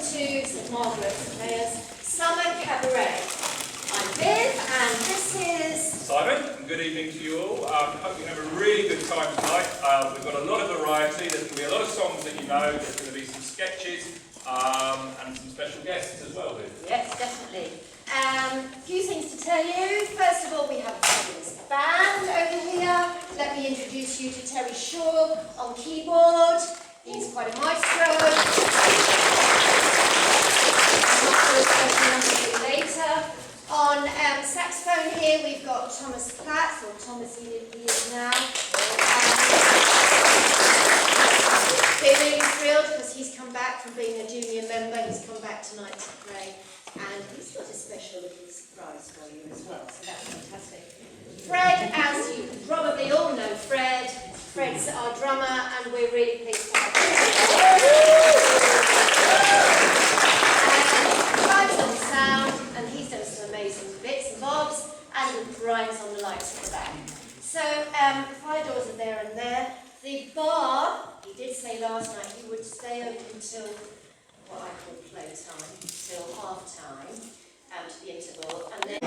to St Margarets Players Summer Cabaret. I'm Viv, and this is Simon, and good evening to you all. Hope you have a really good time tonight. We've got a lot of variety. There's going to be a lot of songs that you know. There's going to be some sketches and some special guests as well, Viv. Yes, definitely. A few things to tell you. First of all, we have a fabulous band over here. Let me introduce you to Terry Shaw on keyboard. He's quite a maestro. Later. On saxophone here, we've got Thomas Platts, or Thomas he is now. We're really thrilled because he's come back from being a junior member. He's come back tonight to play, and he's got a special little surprise for you as well, so that's fantastic. Fred, as you probably all know Fred's our drummer, and we're really pleased to have him. Brian's on sound, and he's done some amazing bits and bobs, and Brian's on the lights at the back. So, the fire doors are there and there. The bar, he did say last night he would stay open until what I call playtime, till half time, to the interval, and then...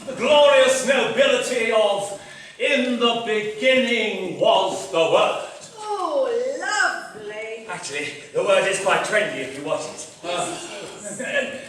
The glorious nobility of "In the beginning was the Word." Oh, lovely! Actually, the word is quite trendy if you watch it.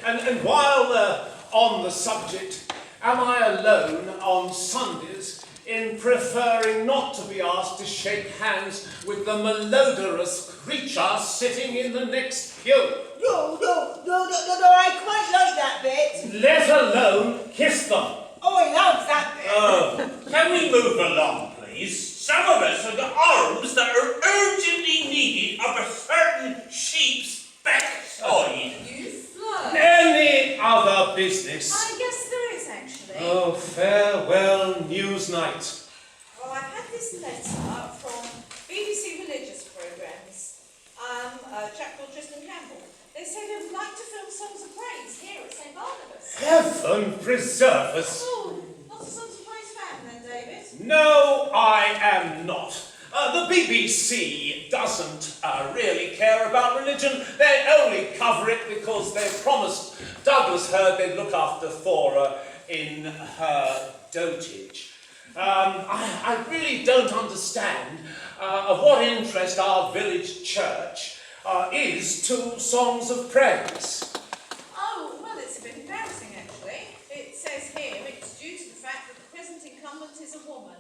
And while on the subject, am I alone on Sundays in preferring not to be asked to shake hands with the malodorous creature sitting in the next pew? No, I quite like that bit. Let alone kiss them. Oh, I love that bit. Can we move along, please? Some of us have got arms that are urgently needed of a certain sheep's backside. You flirt. Any other business? I guess there is, actually. Oh, farewell, Newsnight. Well, I've had this letter from BBC Religious Programmes, a chap called Tristan Campbell. They say they would like to film songs of praise here at St Barnabas. Heaven preserve us. Oh, not a songs of praise fan then, David? No, I am not. The BBC doesn't really care about religion. They only cover it because they promised Douglas Hurd they'd look after Thora in her dotage. I really don't understand of what interest our village church is to songs of praise. Oh, well, it's a bit embarrassing, actually. It says here it's due to the fact that the present incumbent is a woman.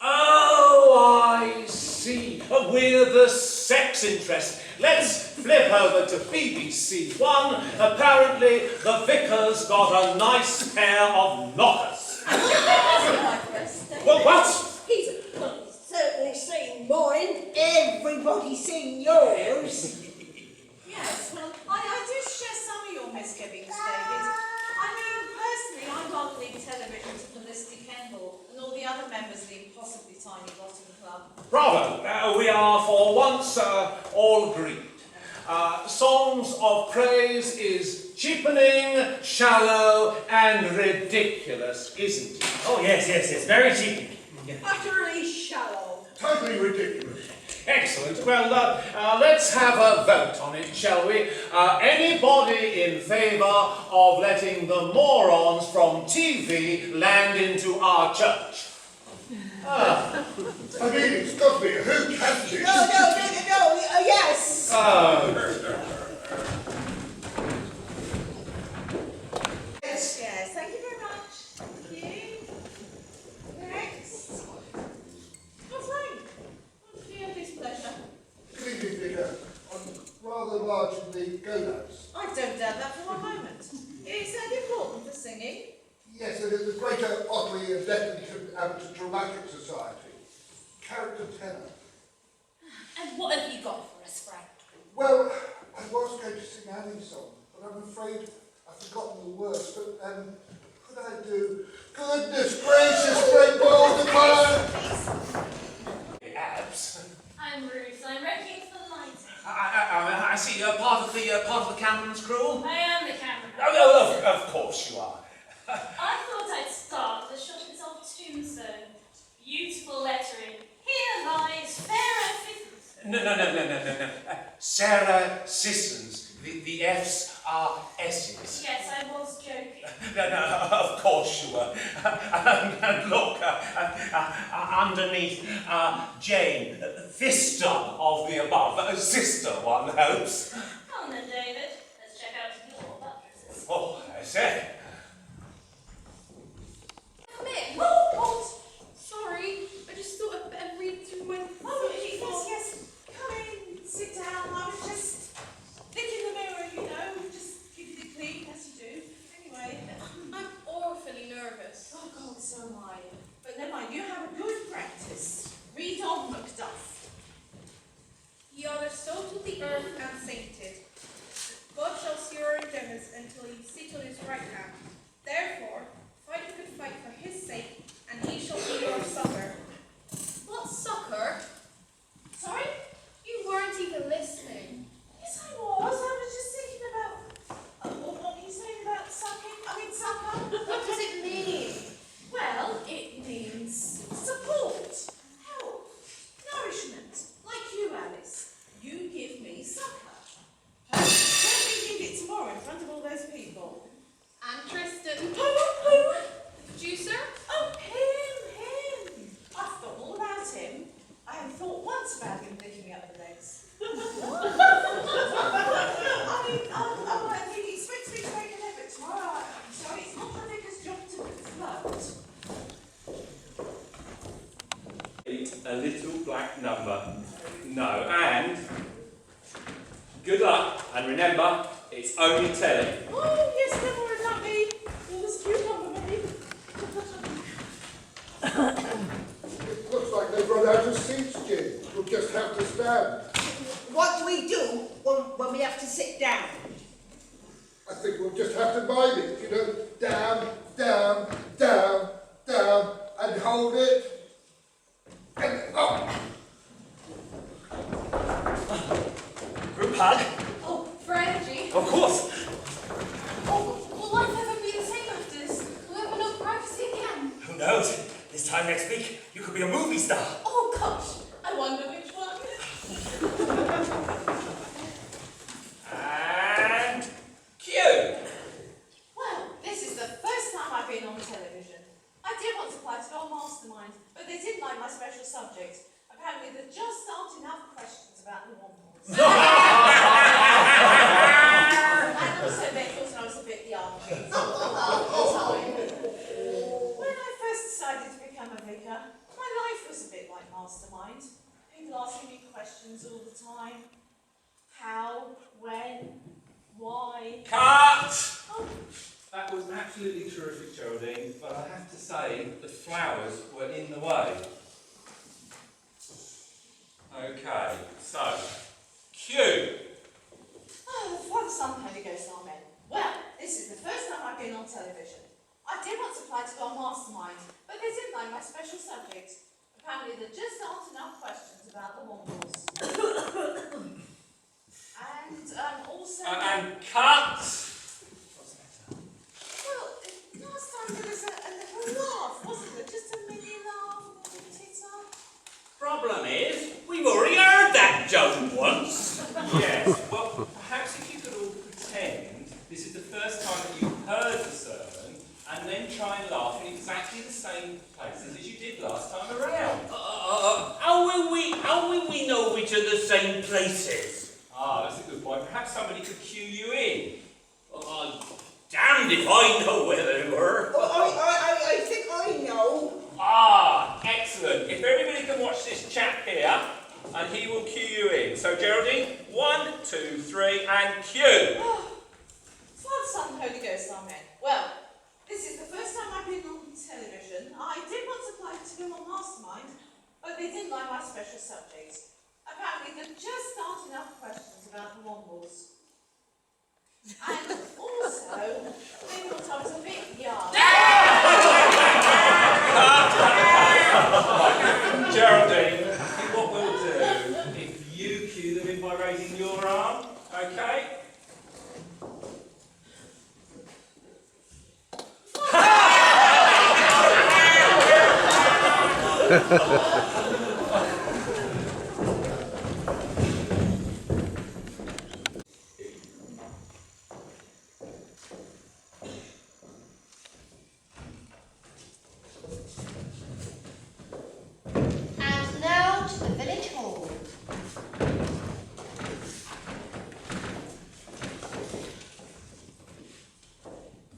Oh, I see. We're the sex interest. Let's flip over to BBC One. Apparently, the vicar's got a nice pair of knockers. Well, what? He's certainly seen mine. Everybody's seen yours. Yes, well, I do share some of your misgivings, David. I mean, personally, I'd rather leave television to Felicity Kendall and all the other members of the impossibly tiny Bottom Club. Bravo. We are for once all agreed. Songs of praise is cheapening, shallow, and ridiculous, isn't it? Oh, yes, very cheap. Utterly shallow. Totally ridiculous. Excellent. Well, let's have a vote on it, shall we? Anybody in favour of letting the morons from TV land into our church? I mean, it's got to be. Who can do? No, yes. Yes, thank you very much. Thank you. Next. Oh, Frank. What's your displeasure? Good evening, Vicar. I'm rather large in the gonads. I don't doubt that for one moment. Is that important for singing? Yes, and it's the Greater Otley and Devonshire Amateur Dramatic Society. Character tenor. And what have you got for us, Frank? Well, I was going to sing Annie's song, but I'm afraid I've forgotten the words. But could I do? Goodness gracious, great balls of fire! Abs. I'm Ruth. I'm wrecking for the light. I see you're part of the Cameron's crew. I am the camera. Oh, of course you are. I thought I'd start with a shot of this old tombstone. Beautiful lettering. Here lies Sarah Sissons. No. Sarah Sissons. The F's are S's. Yes, I was joking. No, of course you were. And look, underneath Jane, Vista of the above, sister, one hopes. Come on then, David. Let's check out your buttresses. Oh, I say. Come in. Oh, sorry. I just thought I'd better read through my... Oh, yes. Come in, sit down. I was just looking in the mirror, you know, just keeping it clean as you do. Anyway. I'm awfully nervous. Oh, God, so am I. But never mind, you have a good practice. Read on Macduff. Ye are the salt of the earth and sainted. God shall see your endeavours until ye sit on his right hand. Therefore, fight a good fight for his sake, and he shall be your succour. What succour? Sorry? You weren't even listening. Yes, I was. I was just thinking about what are you saying about sucking? I mean, sucker. What does it mean? Well, it means support, help, nourishment. Like you, Alice. You give me succour. Don't think it tomorrow in front of all those people. And Tristan. Who? Producer? Oh, him. I've thought all about him. I haven't thought once about him picking me up the legs. I think he expects me to make an effort tomorrow. So it's not the vicar's job to float. A little black number. No, and good luck, and remember, it's only telly. Oh, yes, never worry about me. All this cucumber, maybe. It looks like they've run out of seats, Jim. We'll just have to stand. What do we do when we have to sit down? I think we'll just have to mind it, you know. Down, down, down. knows? This time next week, you could be a movie star. Oh gosh, I wonder which one. And cue. Well, this is the first time I've been on television. I did once apply to go on Mastermind, but they didn't like my special subject. Apparently there just aren't enough questions about the Wombles. And also they thought I was a bit young at the time. When I first decided to become a vicar, my life was a bit like Mastermind. People asking me questions all the time. How, when, why. Cut. Oh, That was absolutely terrific, Geraldine, but I have to say the flowers were in the way. Okay, so cue. Father, Son, Holy Ghost, Amen. Well, this is the first time I've been on television. I did once apply to go on Mastermind, but they didn't like my special subject. Apparently there just aren't enough questions about the Wombles. And also... And cut. Well, last time there was a little laugh, wasn't there? Just a mini laugh, a little titter. Problem is, we've already heard that joke once. Yes, well, perhaps if you could all pretend this is the first time that you've heard the sermon, and then try and laugh in exactly the same places as you did last time around. How will we know which are the same places? Ah, that's a good point. Perhaps somebody could cue you in. Damned if I know where they were. I think I know. Ah, excellent. If everybody can watch this chap here, and he will cue you in. So Geraldine, 1, 2, 3, and cue. Father, Son, Holy Ghost, Amen. Well, this is the first time I've been on television. I did once apply to go on Mastermind, but they didn't like my special subject. Apparently there just aren't enough questions about the Wombles. And also, they thought I was a bit young. Geraldine, I think what we'll do, if you cue them in by raising your arm, okay? And now to the village hall.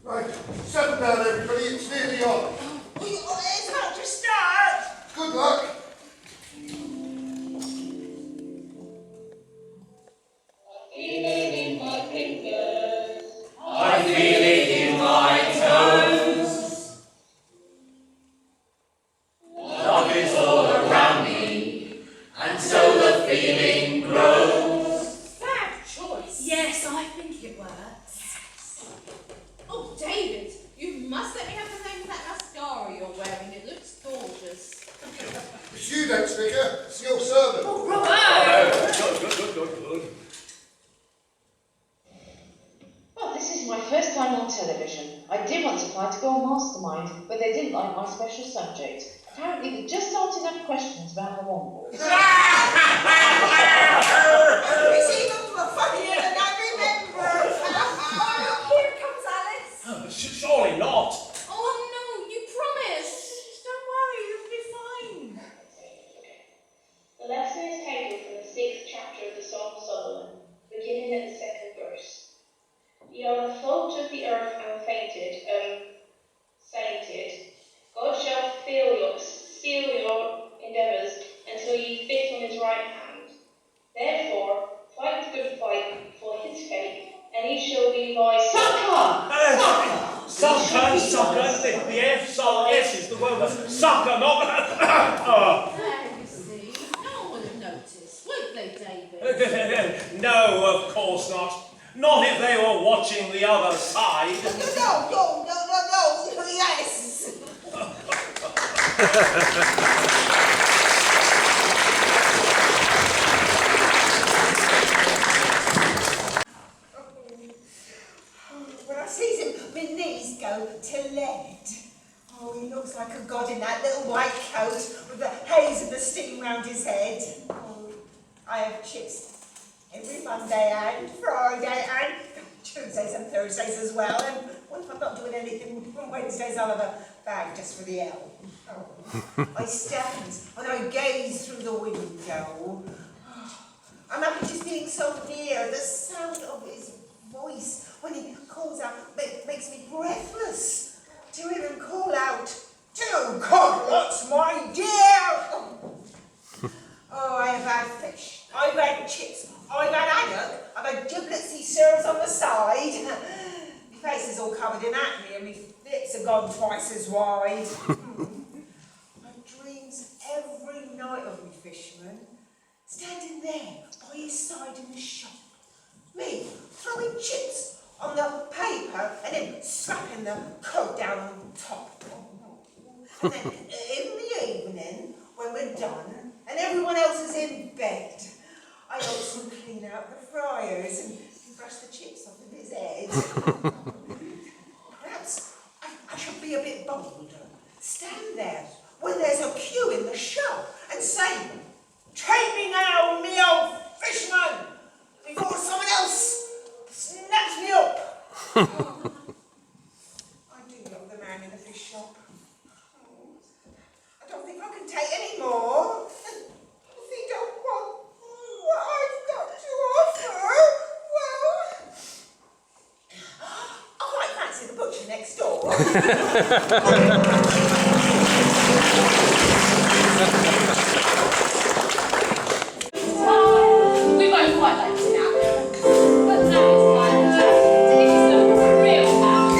Right, settle down everybody, it's nearly on. It's not to start. Good luck. I feel it in my toes. Love is all around me, and so the feeling grows. Fab choice. Yes, I think it works. Oh, David, you must let me have the name of that mascara you're wearing. It looks gorgeous. It's you next, Vicar. It's your servant. Well, this is my first time on television. I did once apply to go on Mastermind, but they didn't like my special subject. Apparently there just aren't enough questions about the Wombles. It's even more funnier than I remember. Here comes Alice. Surely not. Oh no, you promised. Don't worry, you'll be fine. The lesson is taken from the 6th chapter of the Song of Solomon, beginning at the 2nd verse. Ye are the fault of the earth and sainted. God shall seal your endeavours until ye fit on his right hand. Therefore, fight the good fight for his faith, and he shall be thy Sucker! The F song S is the word sucker, not. There you see. No one would have noticed, would they, David? No, of course not. Not if they were watching the other side. No, yes. When I see him, my knees go to lead. Oh, he looks like a god in that little white coat with the haze of the steam round his head. Oh, I have chips every Monday and Friday and Tuesdays and Thursdays as well. And what if I'm not doing anything on Wednesdays? I'll have a bag just for the L. Oh. I stand and I gaze through the window. I'm happy just being so near. The sound of his voice when he calls out makes me breathless. To hear him call out, "Do God, what's my dear?" Oh, I have had fish, I've had chips, I've had haddock, I've had giblets he serves on the side. My face is all covered in acne and my lips are gone twice as wide. I dreams every night of me fisherman, standing there by his side in the shop. Me throwing chips on the paper and then slapping the coat down on top. And then in the evening, when we're done and everyone else is in bed, I also clean out the fryers and brush the chips off of his head. Perhaps I should be a bit bolder. Stand there when there's a queue in the shop and say, "Take me now, me old fishman, before someone else snaps me up." I do love the man in the fish shop. I don't think I can take any more. If he don't want what I've got to offer, well, I quite fancy the butcher next door. We both quite like it now, but now it's time to give you some real power.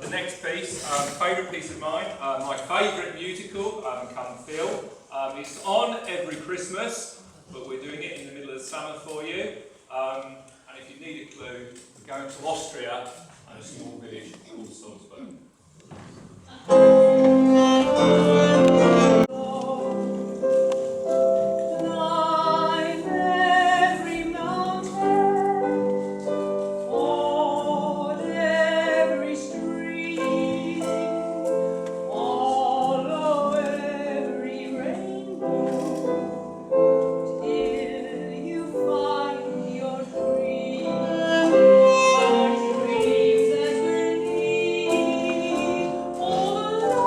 The next piece, favourite piece of mine, my favourite musical, Come Feel. It's on every Christmas, but we're doing it in the middle of the summer for you. And if you need a clue, we're going to Austria and a small village called Salzburg. All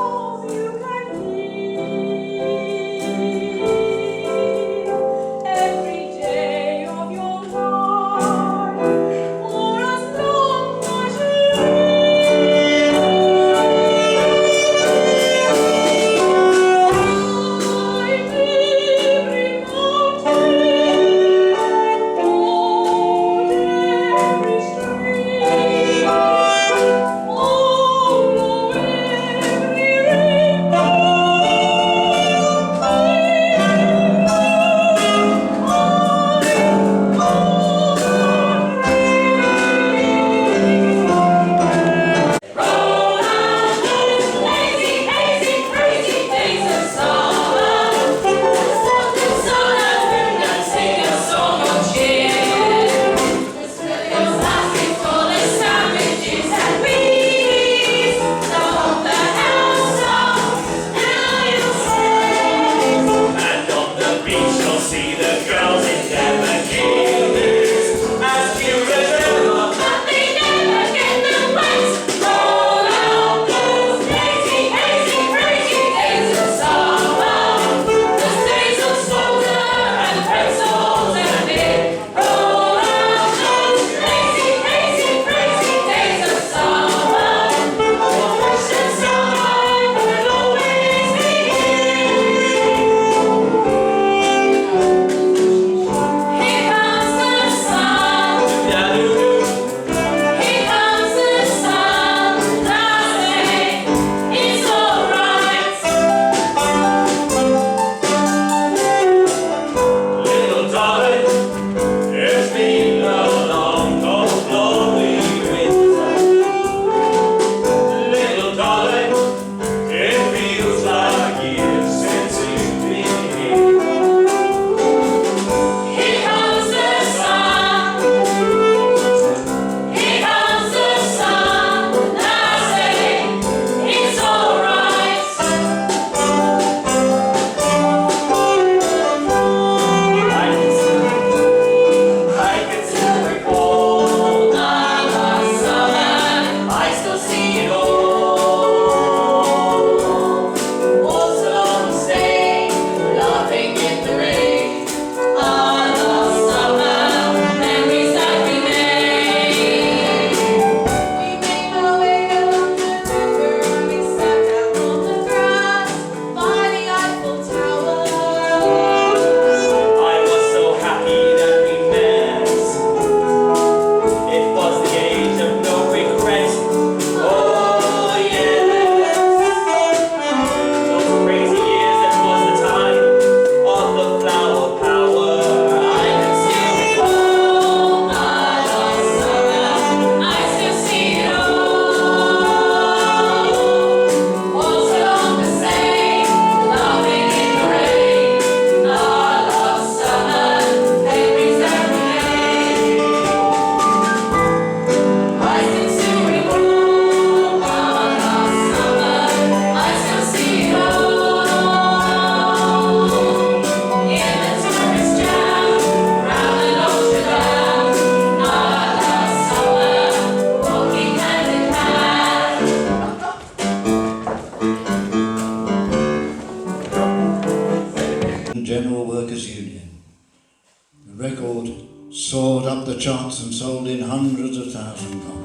record soared up the charts and sold in hundreds of thousand copies.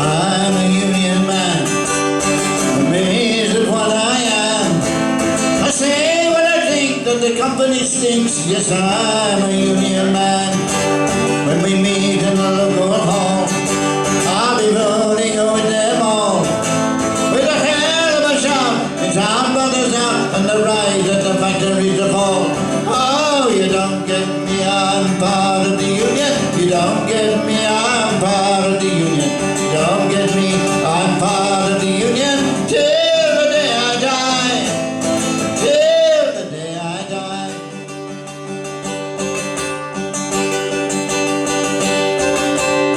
I'm a union man, amazed at what I am. I say what I think, that the company stinks. Yes, I'm a union man. When we meet in the local hall, I'll be voting with them all. With a hell of a shout, it's our brothers out, and the right at the factory to fall. Oh, you don't get me, I'm part of the union. You don't get me, I'm part of the union. You don't get me, I'm part of the union. Till the day I die. Till the day I die.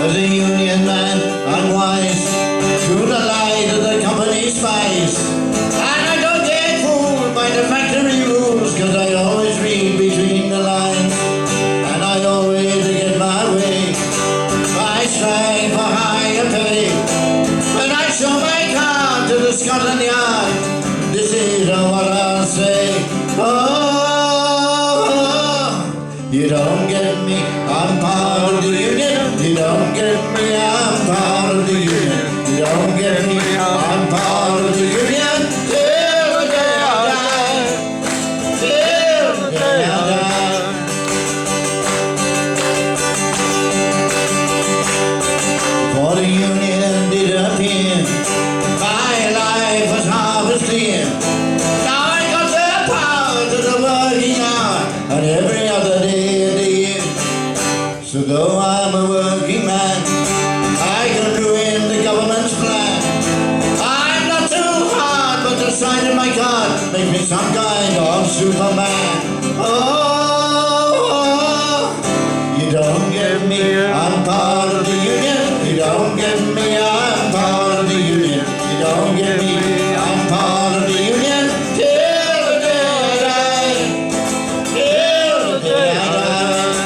As a union man, I'm wise to the light of the company spies. And I don't get fooled by the factory rules, 'cause I always read between the lines. And I always get my way. I strive for higher pay. When I show my card to the Scotland Yard, this is what I'll say. Oh, you don't get me, I'm part of the union. You don't get me, I'm part of the union. You don't get me, I'm part of the union. Till the day I die. Till the day I die. For the union did appear, my life was harvesting. Now I got the power to the working hour, and every other day of the year. So though I'm a working man, I can ruin the government's plan. I'm not too hard, but the sign of my card makes me some kind of Superman. Oh, you don't get me, I'm part of the union. You don't get me, I'm part of the union. You don't get me, I'm part of the union. Till the day I die. Till the day I die.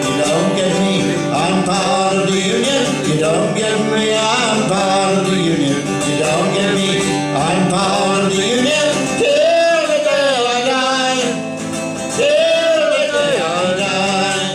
You don't get me, I'm part of the union. You don't get me, I'm part of the union. You don't get me, I'm part of the union. Till the day I die. Till the day I die.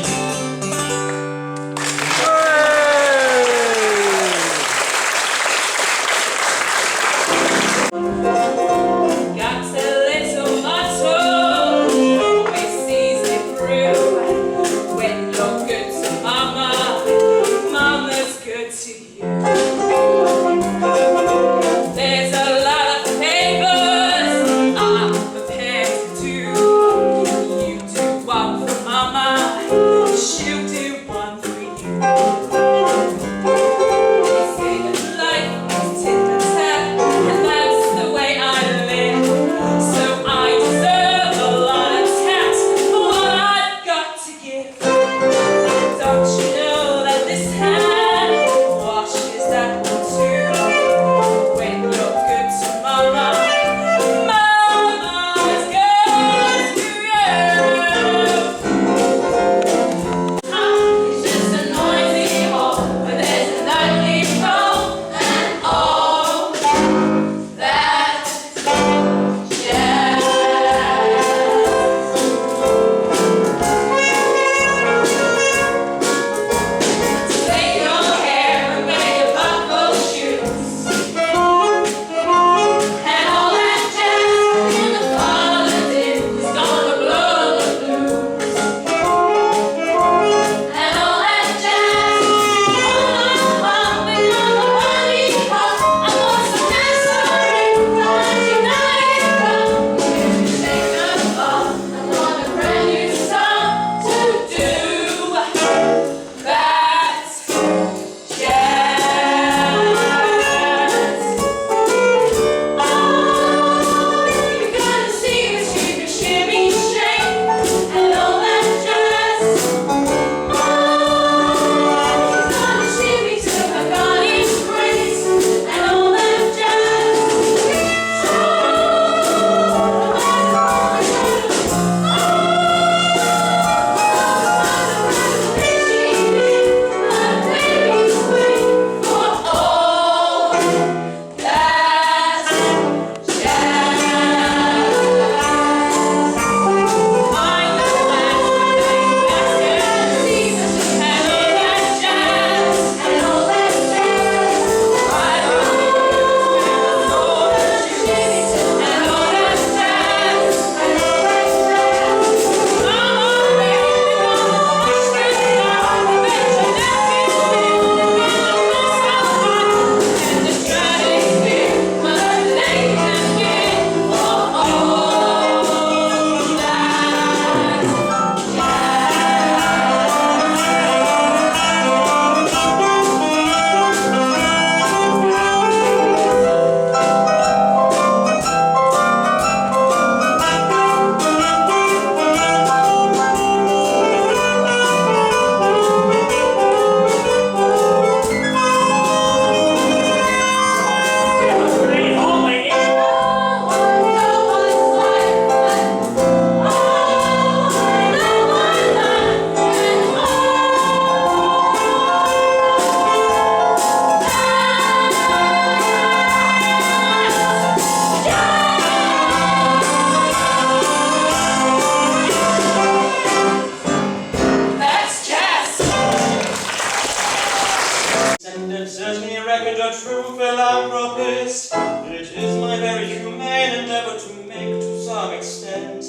a true philanthropist. It is my very humane endeavor to make, to some extent,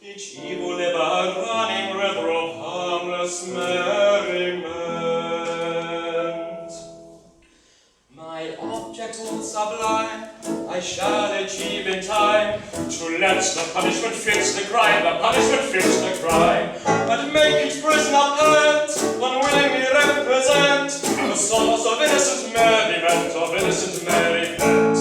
each evil liver a running river of harmless merriment. My object all sublime I shall achieve in time, to let the punishment fit the crime, the punishment fit the crime, and make each prisoner pant, unwillingly represent the source of innocent merriment, of innocent merriment.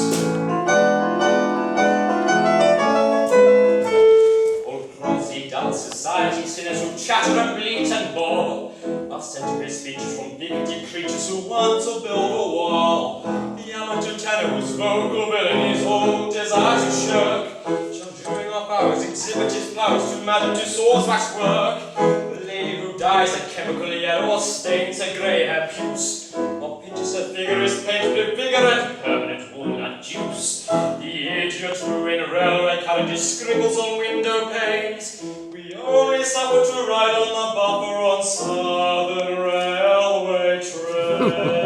Old prosy dull society sinners who chatter and bleat and bawl are sent to hear speeches from bigoted creatures who want to build a wall. The amateur tenor whose vocal abilities all desire to shirk shall during off hours exhibit his flowers to Madame Tussauds waxwork. The lady who dyes a chemical yellow or stains a grey hair puce, or pinches her figure is painted with vigour and permanent walnut juice. The idiot who in railway carriages scribbles on window panes, we only suffer to ride on the bumper on southern railway trains.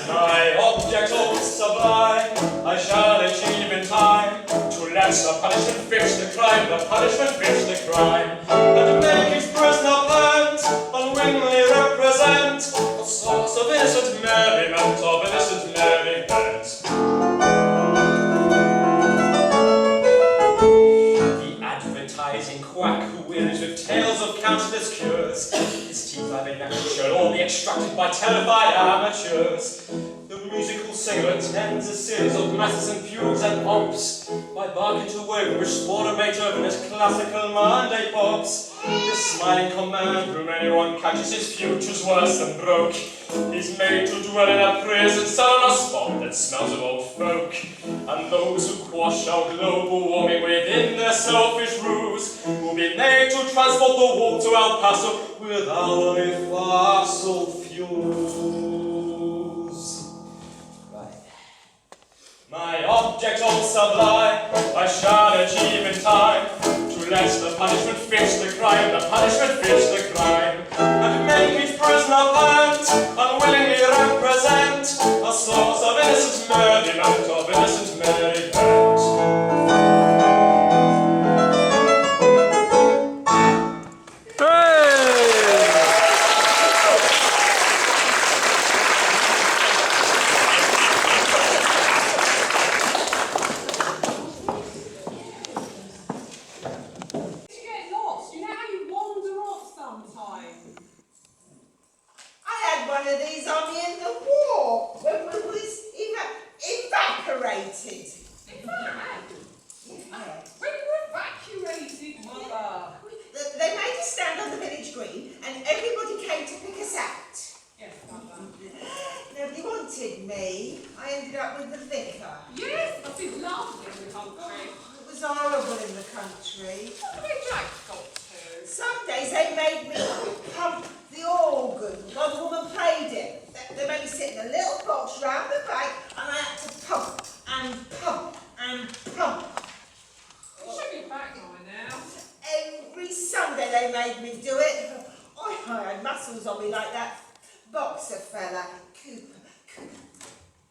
My object all sublime I shall achieve in time, to let the punishment fit the crime, the punishment fit the crime, and make each prisoner pant, unwillingly represent the source of innocent merriment, of innocent merriment. The advertising quack who wearies with tales of countless cures, his teeth either natural or be extracted by terrified amateurs. The musical singer attends a series of masses and fugues and pomps, by bargain to wave which sport a mate over his classical Monday pops. The smiling command room anyone catches his future's worse than broke. He's made to dwell in a prison cell on a spot that smells of old folk. And those who quash out global warming within their selfish ruse will be made to transport the warp to El Paso without any fossil fuels. My object all sublime I shall achieve in time, to let the punishment fit the crime, the punishment fit the crime, and make each prisoner pant, unwillingly represent a source of innocent merriment, of innocent merriment. One of these on me in the war when we was evaporated. Yeah. When you were evacuated, Mother. They made us stand on the village green and everybody came to pick us out. Yes, Mother. Nobody wanted me. I ended up with the vicar. Yes, but it's lovely in the country. It was horrible in the country. What have Jack got to? Some days they made me pump the organ while the woman played it. They made me sit in a little box round the back and I had to pump and pump and pump. You should be back by now. Every Sunday they made me do it. I had muscles on me like that boxer fella,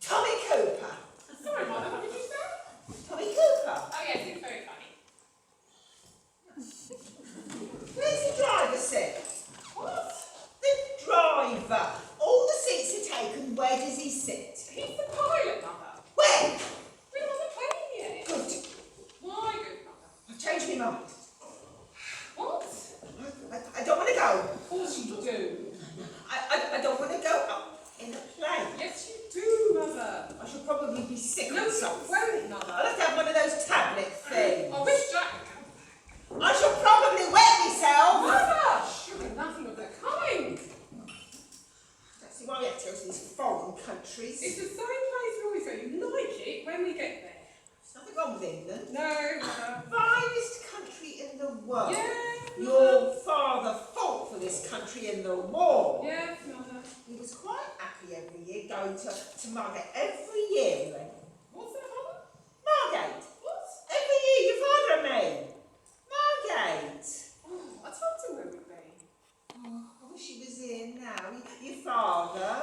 Tommy Cooper. Sorry, Mother, what did you say? Tommy Cooper. Oh yes, it's very funny. Where's the driver sit? What? The driver. All the seats are taken. Where does he sit? He's the pilot, Mother. Where? We don't have a plane yet. Good. Why, good Mother? I've changed my mind. What? I don't want to go. Of course you do. I don't want to go up in a plane. Yes, you do, Mother. I shall probably be sick No, or you something. won't, Mother. I'll have to have one of those tablet things. I wish Jack would come back. I shall probably wet myself. Mother! Surely nothing of the kind. Don't see why we have to go to these foreign countries. It's the same place we always go. You like it when we get there. There's nothing wrong with England. No, Mother. Finest country in the world. Yeah. Your father fought for this country in the war. Yes, Mother. He was quite happy every year going to Margaret. Every year we went. What's that, Mother? Margate. What? Every year, your father and me. Margate. Oh, I told him where we'd be. Oh, I wish he was here now. Your father.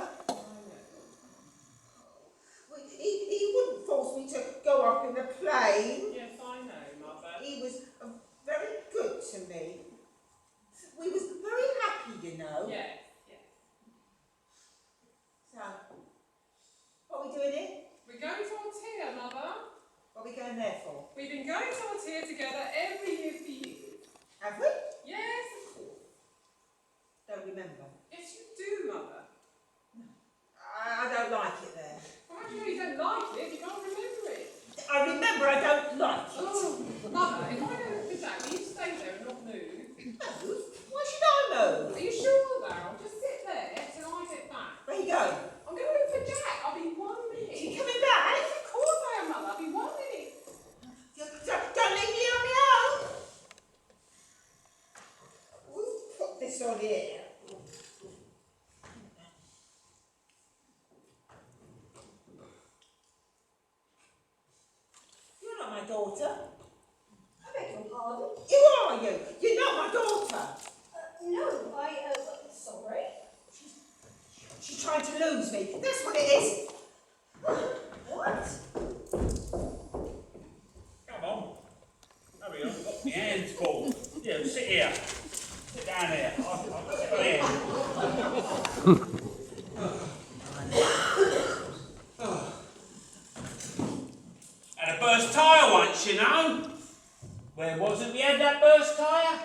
we doing here? We're going to Altea, Mother. What are we going there for? We've been going to Altea together every year for years. Have we? Yes, of course. Don't remember. Yes, you do, Mother. I don't like it there. Well, how do you know you don't like it? You can't remember it. I remember I don't like it. Oh, Mother, if I go look for Jack, will you stay there and not move? No. Why should I know? Are you sure, though? Just sit there till I get back. Where you going? I'm going to look for Jack. I'll be 1 minute. Is he coming back? Of course I am, Mother. I'll be 1 minute. Don't leave me on my own. We'll put this on here. You're not my daughter. I beg your pardon? Who are you? You're not my daughter. No, sorry. She's trying to lose me. That's what it is. What? Come on. Hurry on, I've got my hands full. Yeah, sit here. Sit down here. I'll sit on here. Had a burst tyre once, you know. Where was it we had that burst tyre?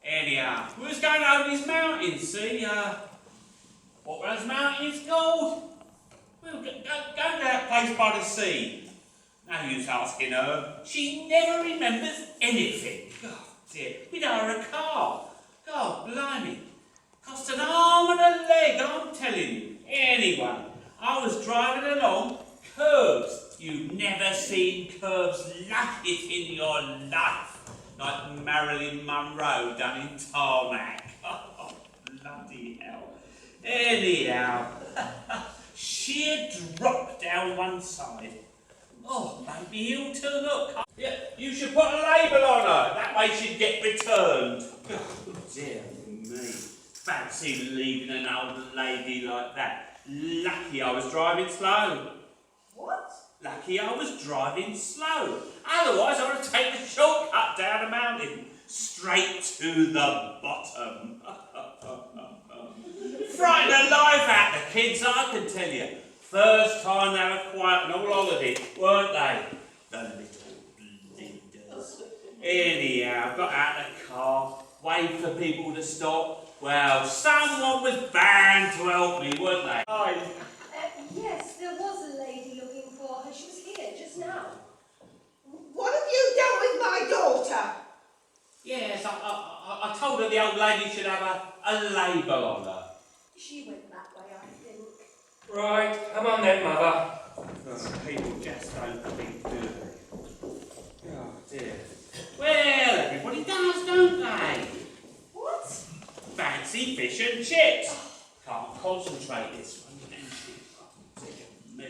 Anyhow, we was going over these mountains, see? What were those mountains called? Well, go to that place by the sea. No use asking her. She never remembers anything. God dear, we'd hire a car. God blimey. Cost an arm and a leg, I'm telling you. Anyway, I was driving along, curves. You've never seen curves like it in your life. Like Marilyn Monroe done in tarmac. Oh, bloody hell. Anyhow, sheer drop down one side. Oh, made me ill to look. Yeah, you should put a label on her. That way she'd get returned. Oh, dear me. Fancy leaving an old lady like that. Lucky I was driving slow. What? Lucky I was driving slow. Otherwise I would have taken a shortcut down a mountain. Straight to the bottom. Frightened the life out of the kids, I can tell you. First time they were quiet and all holiday, weren't they? The little bleeders. Anyhow, got out of the car, waited for people to stop. Well, someone was bound to help me, weren't they? Yes, there was a lady looking for her. She was here just now. What have you done with my daughter? Yes, I told her the old lady should have a label on her. She went that way, I think. Right, come on then, Mother. People just don't think, do they? Oh dear. Well, everybody does, don't they? What? Fancy fish and chips. Can't concentrate this one, can she? Oh, dear me.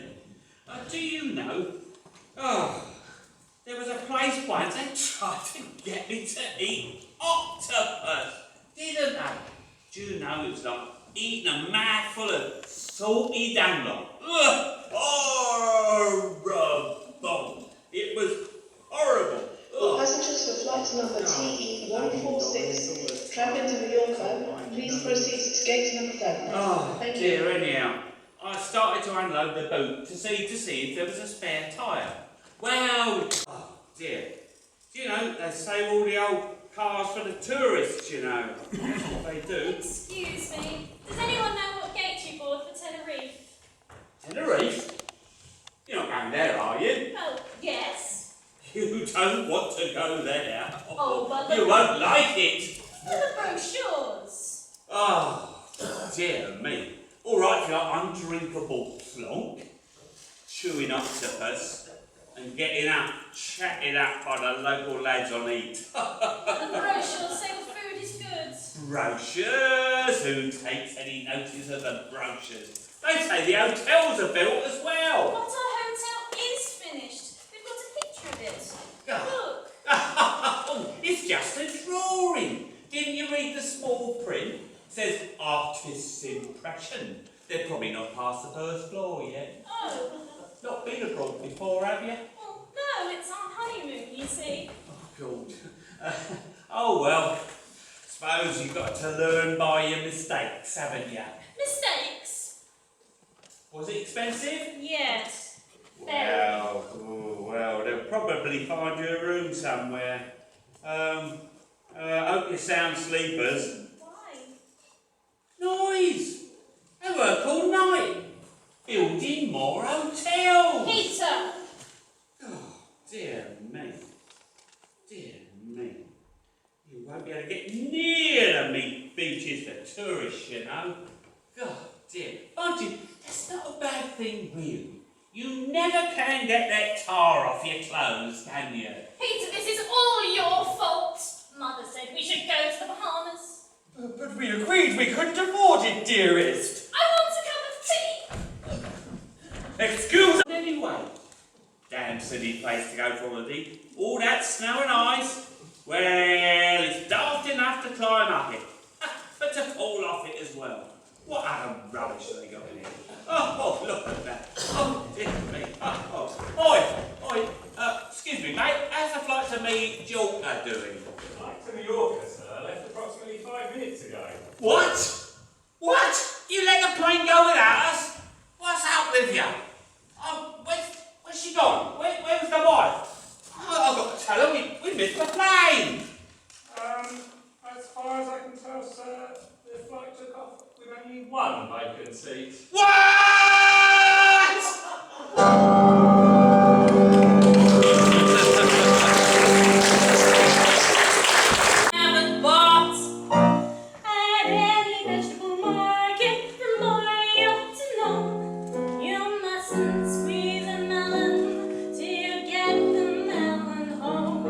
Do you know? Oh, there was a place once they tried to get me to eat octopus, didn't they? Do you know it was like eating a mouthful of salty danglon? Ugh! Horrible! It was horrible. All passengers for flight number TE146 travelling to Mallorca, please proceed to gate number 7. Oh, Thank dear, you. anyhow. I started to unload the boot to see if there was a spare tyre. Well, oh dear. Do you know, they save all the old cars for the tourists, you know. That's what they do. Excuse me, does anyone know what gate you board for Tenerife? Tenerife? You're not going there, are you? Oh, yes. You don't want to go there. Oh, but you won't like it. The brochures. Oh, dear me. All right, if you like undrinkable plonk, chewing octopus, and getting up, chatted up by the local lads on eat. The brochures say the food is good. Brochures? Who takes any notice of the brochures? They say the hotels are built as well. But our hotel is finished. We've got a picture of it. Oh. Look. Oh, it's just a drawing. Didn't you read the small print? It says artist's impression. They're probably not past the first floor yet. Oh. Not been abroad before, have you? Well, no, it's our honeymoon, you see. Oh, God. Oh, well. Suppose you've got to learn by your mistakes, haven't you? Mistakes? Was it expensive? Yes. Well, they'll probably find you a room somewhere. Hope you're sound sleepers. Why? Noise! They work all night. Building more hotels. Peter! Oh, dear me. Dear me. You won't be able to get near the meat beaches for tourists, you know. God dear. Mind you, that's not a bad thing, really. You never can get that tar off your clothes, can you? Peter, this is all your fault. Mother said we should go to the Bahamas. But we agreed we couldn't afford it, dearest. I want a cup of tea. Excuse me anyway. Damn silly place to go for holiday. All that snow and ice. Well, it's daft enough to climb up it. But to fall off it as well. What other rubbish have they got in here? Oh, look at that. Oh, dear me. Oi. Excuse me, mate. How's the flight to Majorca doing? The flight to Mallorca, sir, left approximately 5 minutes ago. What? You let the plane go without us? What's up with you? Where's she gone? Where's the wife? I've got to tell her we missed the plane. As far as I can tell, sir, the flight took off with only one vacant seat. What? Haven't bought at any vegetable market from morning to noon. You mustn't squeeze a melon till you get the melon home.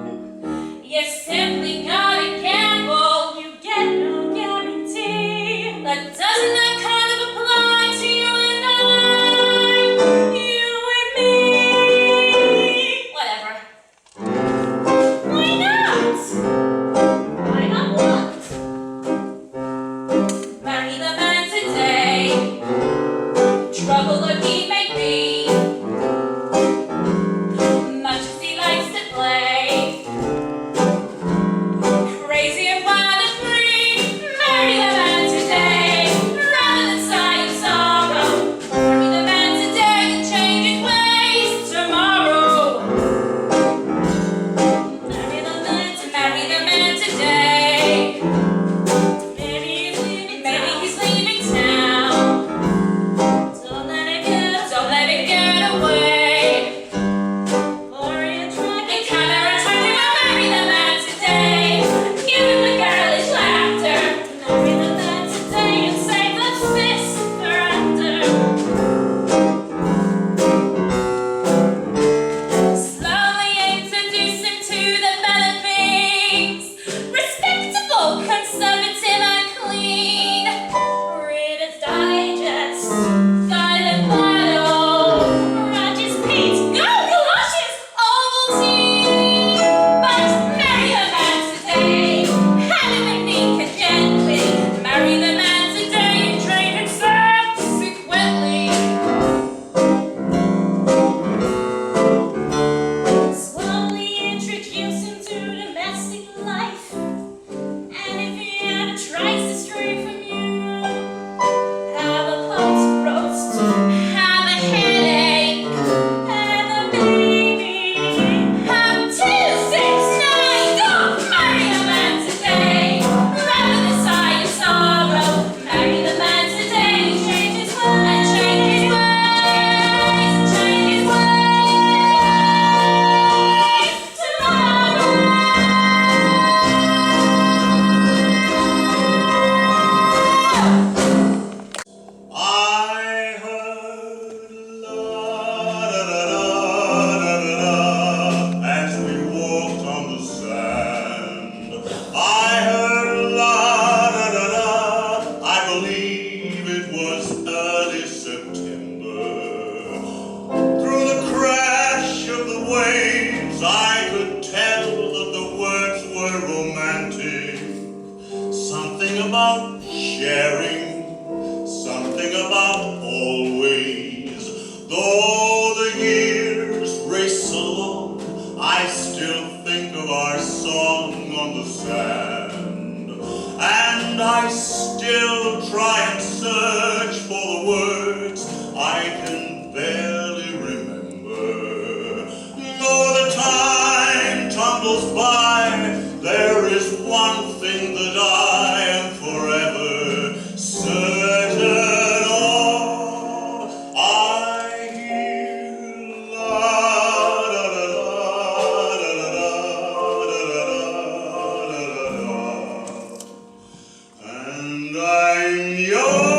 You simply gotta gamble, you get no guarantee. But doesn't that kind of apply to you and I? You and me? Whatever. Why not? Why not what? Marry the man today, trouble though he may be, much as he likes to play, crazy and wild and free. Marry the man today, rather than sigh in sorrow. Marry the man today and change his ways tomorrow. Marry the man today. Maybe he's leaving town. Don't let it get tumbles by, there is one thing that I am forever certain of. I hear la da da da da da da da da da, and I'm young.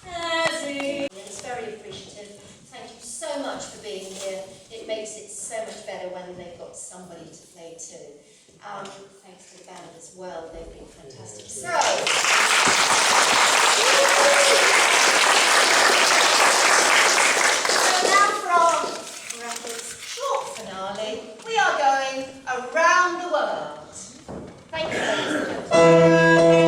It's very appreciative. Thank you so much for somebody to play to. Thanks to the band as well, they've been fantastic. So now for our Rapids short finale, we are going around the world. Thank you, ladies and gentlemen.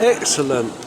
Excellent.